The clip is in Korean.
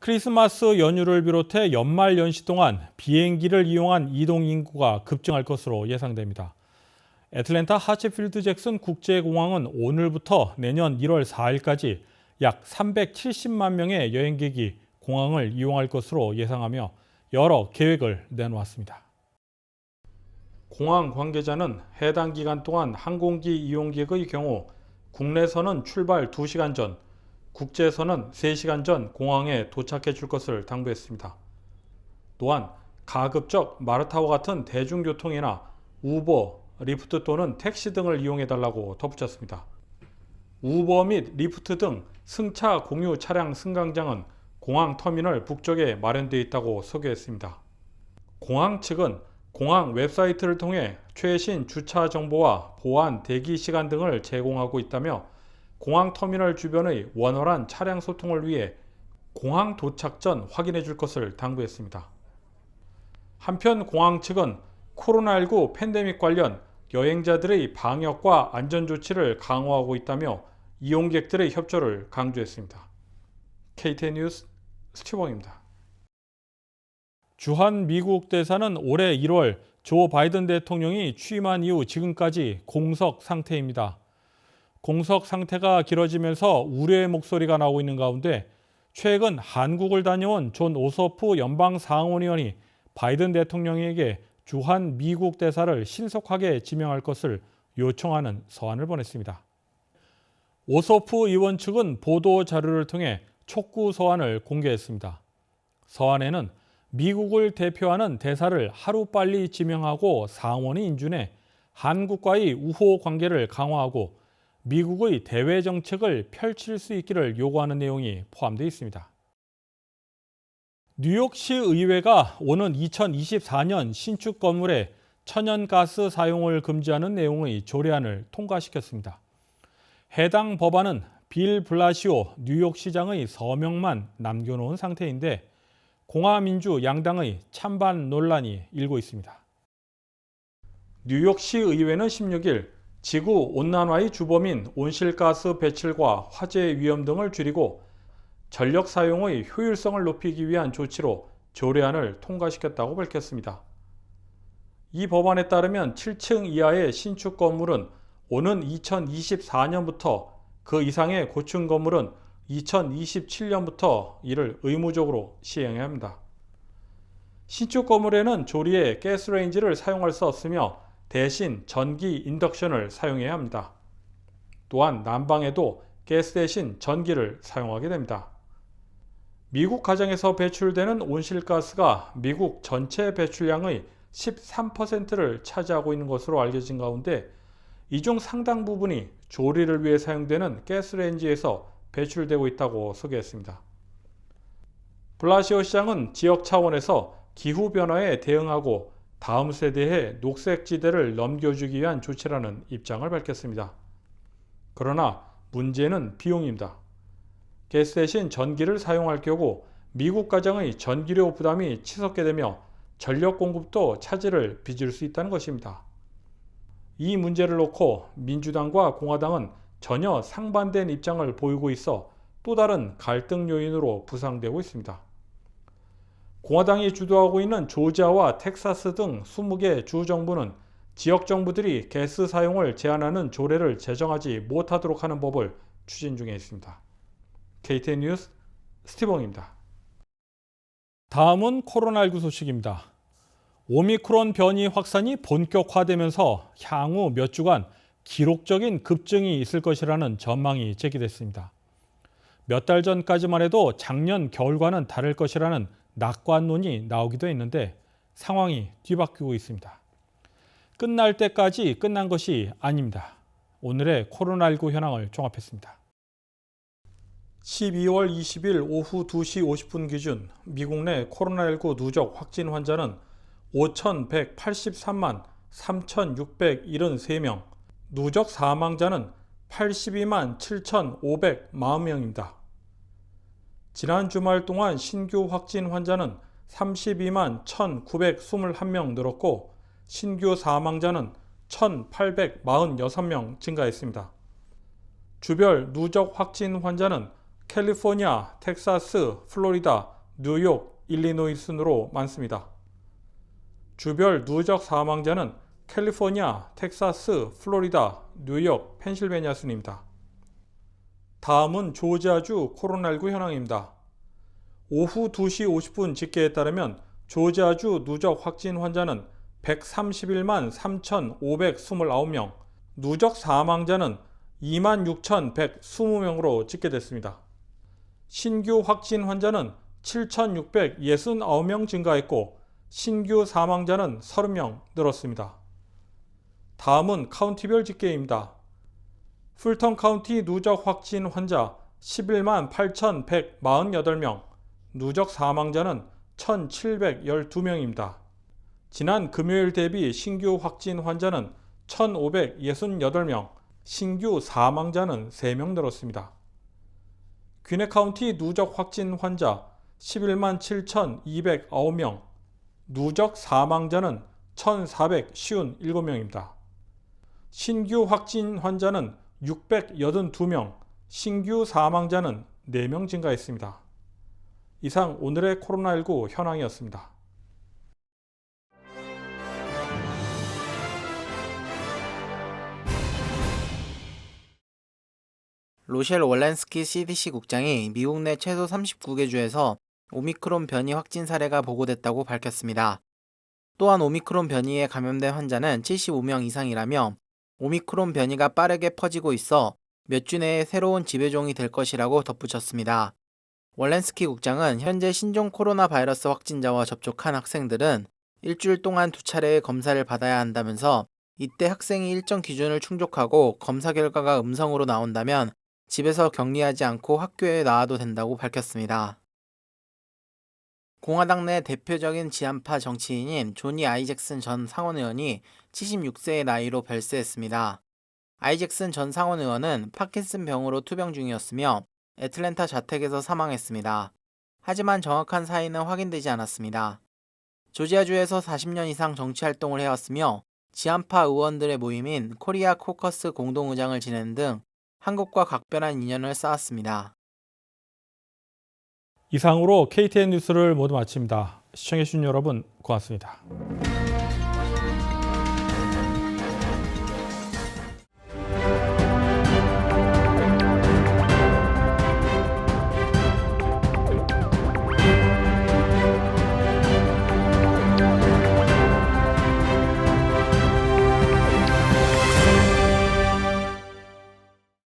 크리스마스 연휴를 비롯해 연말 연시 동안 비행기를 이용한 이동 인구가 급증할 것으로 예상됩니다. 애틀랜타 하체필드 잭슨 국제공항은 오늘부터 내년 1월 4일까지 약 370만 명의 여행객이 공항을 이용할 것으로 예상하며 여러 계획을 내놓았습니다. 공항 관계자는 해당 기간 동안 항공기 이용객의 경우 국내선은 출발 2시간 전, 국제선은 3시간 전 공항에 도착해 줄 것을 당부했습니다. 또한 가급적 마르타와 같은 대중교통이나 우버, 리프트 또는 택시 등을 이용해달라고 덧붙였습니다. 우버 및 리프트 등 승차 공유 차량 승강장은 공항 터미널 북쪽에 마련되어 있다고 소개했습니다. 공항 측은 공항 웹사이트를 통해 최신 주차 정보와 보안 대기 시간 등을 제공하고 있다며 공항 터미널 주변의 원활한 차량 소통을 위해 공항 도착 전 확인해 줄 것을 당부했습니다. 한편 공항 측은 코로나19 팬데믹 관련 여행자들의 방역과 안전조치를 강화하고 있다며 이용객들의 협조를 강조했습니다. KTN 뉴스 스티븐입니다. 주한 미국 대사는 올해 1월 조 바이든 대통령이 취임한 이후 지금까지 공석 상태입니다. 공석 상태가 길어지면서 우려의 목소리가 나오고 있는 가운데 최근 한국을 다녀온 존 오소프 연방상원의원이 바이든 대통령에게 주한 미국 대사를 신속하게 지명할 것을 요청하는 서한을 보냈습니다. 오소프 의원 측은 보도 자료를 통해 촉구 서한을 공개했습니다. 서한에는 미국을 대표하는 대사를 하루빨리 지명하고 상원이 인준해 한국과의 우호 관계를 강화하고 미국의 대외 정책을 펼칠 수 있기를 요구하는 내용이 포함되어 있습니다. 뉴욕시 의회가 오는 2024년 신축 건물에 천연가스 사용을 금지하는 내용의 조례안을 통과시켰습니다. 해당 법안은 빌 블라시오 뉴욕시장의 서명만 남겨놓은 상태인데 공화민주 양당의 찬반 논란이 일고 있습니다. 뉴욕시 의회는 16일 지구 온난화의 주범인 온실가스 배출과 화재 위험 등을 줄이고 전력 사용의 효율성을 높이기 위한 조치로 조례안을 통과시켰다고 밝혔습니다. 이 법안에 따르면 7층 이하의 신축 건물은 오는 2024년부터 그 이상의 고층 건물은 2027년부터 이를 의무적으로 시행해야 합니다. 신축 건물에는 조리에 가스레인지를 사용할 수 없으며 대신 전기 인덕션을 사용해야 합니다. 또한 난방에도 가스 대신 전기를 사용하게 됩니다. 미국 가정에서 배출되는 온실가스가 미국 전체 배출량의 13%를 차지하고 있는 것으로 알려진 가운데 이 중 상당 부분이 조리를 위해 사용되는 가스레인지에서 배출되고 있다고 소개했습니다. 블라시오 시장은 지역 차원에서 기후변화에 대응하고 다음 세대에 녹색지대를 넘겨주기 위한 조치라는 입장을 밝혔습니다. 그러나 문제는 비용입니다. 가스 대신 전기를 사용할 경우 미국 가정의 전기료 부담이 치솟게 되며 전력 공급도 차질을 빚을 수 있다는 것입니다. 이 문제를 놓고 민주당과 공화당은 전혀 상반된 입장을 보이고 있어 또 다른 갈등 요인으로 부상되고 있습니다. 공화당이 주도하고 있는 조지아와 텍사스 등 20개 주 정부는 지역 정부들이 가스 사용을 제한하는 조례를 제정하지 못하도록 하는 법을 추진 중에 있습니다. KTN 뉴스 스티븐입니다. 다음은 코로나19 소식입니다. 오미크론 변이 확산이 본격화되면서 향후 몇 주간 기록적인 급증이 있을 것이라는 전망이 제기됐습니다. 몇 달 전까지만 해도 작년 겨울과는 다를 것이라는 낙관론이 나오기도 했는데 상황이 뒤바뀌고 있습니다. 끝날 때까지 끝난 것이 아닙니다. 오늘의 코로나19 현황을 종합했습니다. 12월 20일 오후 2시 50분 기준 미국 내 코로나19 누적 확진 환자는 5,183만 3,673명, 누적 사망자는 82만 7,540명입니다. 지난 주말 동안 신규 확진 환자는 32만 1,921명 늘었고 신규 사망자는 1,846명 증가했습니다. 주별 누적 확진 환자는 캘리포니아, 텍사스, 플로리다, 뉴욕, 일리노이 순으로 많습니다. 주별 누적 사망자는 캘리포니아, 텍사스, 플로리다, 뉴욕, 펜실베니아 순입니다. 다음은 조지아주 코로나19 현황입니다. 오후 2시 50분 집계에 따르면 조지아주 누적 확진 환자는 131만 3,529명, 누적 사망자는 26,120명으로 집계됐습니다. 신규 확진 환자는 7,669명 증가했고 신규 사망자는 30명 늘었습니다. 다음은 카운티별 집계입니다. 풀턴 카운티 누적 확진 환자 11만 8,148명, 누적 사망자는 1,712명입니다. 지난 금요일 대비 신규 확진 환자는 1,568명, 신규 사망자는 3명 늘었습니다. 귀네 카운티 누적 확진 환자 11만 7,209명, 누적 사망자는 1,457명입니다. 신규 확진 환자는 682명, 신규 사망자는 4명 증가했습니다. 이상 오늘의 코로나19 현황이었습니다. 로셸 월렌스키 CDC 국장이 미국 내 최소 39개 주에서 오미크론 변이 확진 사례가 보고됐다고 밝혔습니다. 또한 오미크론 변이에 감염된 환자는 75명 이상이라며 오미크론 변이가 빠르게 퍼지고 있어 몇 주 내에 새로운 지배종이 될 것이라고 덧붙였습니다. 월렌스키 국장은 현재 신종 코로나 바이러스 확진자와 접촉한 학생들은 일주일 동안 2차례의 검사를 받아야 한다면서 이때 학생이 일정 기준을 충족하고 검사 결과가 음성으로 나온다면 집에서 격리하지 않고 학교에 나와도 된다고 밝혔습니다. 공화당 내 대표적인 지한파 정치인인 조니 아이잭슨 전 상원의원이 76세의 나이로 별세했습니다. 아이잭슨 전 상원의원은 파킨슨 병으로 투병 중이었으며 애틀랜타 자택에서 사망했습니다. 하지만 정확한 사인은 확인되지 않았습니다. 조지아주에서 40년 이상 정치활동을 해왔으며 지한파 의원들의 모임인 코리아 코커스 공동의장을 지내는 등 한국과 각별한 인연을 쌓았습니다. 이상으로 KTN 뉴스를 모두 마칩니다. 시청해주신 여러분 고맙습니다.